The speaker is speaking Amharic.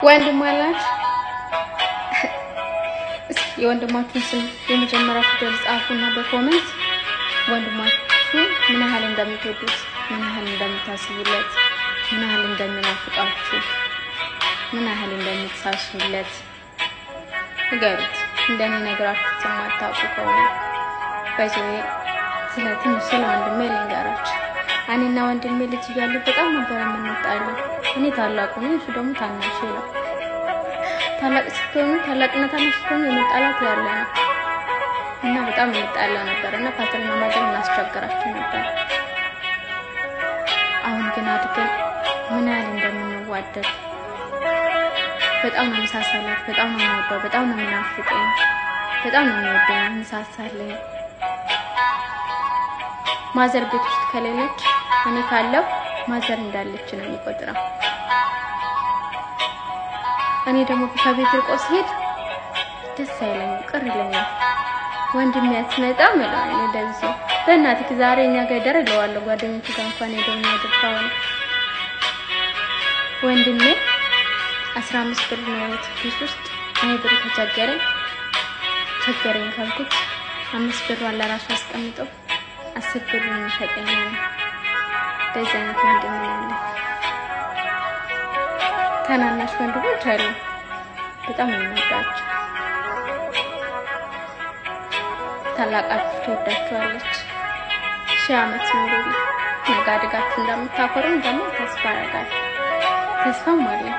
ወንድም አላችሁ? እስኪ የወንድማችሁን ስም የመጀመሪያ ፊደል ጻፉና በኮሜንት ወንድማችሁ ምን ያህል እንደምትወዱት፣ ምን ያህል እንደምታስቡለት፣ ምን ያህል እንደምናፍቃችሁ፣ ምን ያህል እንደምትሳሱለት ንገሩት። እንደኔ ነግራችሁ የማታውቁ ከሆነ በዚህ ስለ ወንድሜ ልንገራችሁ። እኔና ወንድሜ ልጅ እያለ በጣም ነበር የምንጣለው። እኔ ታላቁ ነኝ፣ እሱ ደግሞ ታናሽ ነው። ታላቅና ታናሽ ስትሆኑ የመጣላት ያለ ነው እና በጣም እንጣላ ነበር እና ፓተርና ማዘር እናስቸግራቸው ነበር። አሁን ግን አድገን ምን ያህል እንደምንዋደድ በጣም ነው የምሳሳላት፣ በጣም ነው የምወደው፣ በጣም ነው የምናፍቀኝ፣ በጣም ነው የሚወደኝ፣ እንሳሳለን። ማዘር ቤት ውስጥ ከሌለች እኔ ካለው ማዘር እንዳለች ነው የሚቆጥረው። እኔ ደግሞ ከቤት ርቆ ሲሄድ ደስ አይለኝም፣ ቅር ይለኛል። ወንድሜ ያስመጣ ማለት ነው እንደዚህ በእናትህ ዛሬ እኛ ጋር ደረደዋለሁ ጓደኞቹ ጋር እንኳን ሄደው የሚያደርጋው ወንድሜ 15 ብር ነው ኪስ ውስጥ አይ ብር ቸገረኝ ካልኩት 5 ብር ዋላ ራሱ አስቀምጠው 10 ብር ነው የሚሰጠኝ ነው። እንደዚህ አይነት ወንድም ነው። ታናናሽ ወንድሞች አሉ በጣም የሚወዳቸው። ታላቃችሁ ትወዳችኋለች። 1000 ዓመት ኑሩ። ነገ አድጋችሁ እንደምታኮሩን ደግሞ ተስፋ አደርጋለሁ። ተስፋም አለኝ።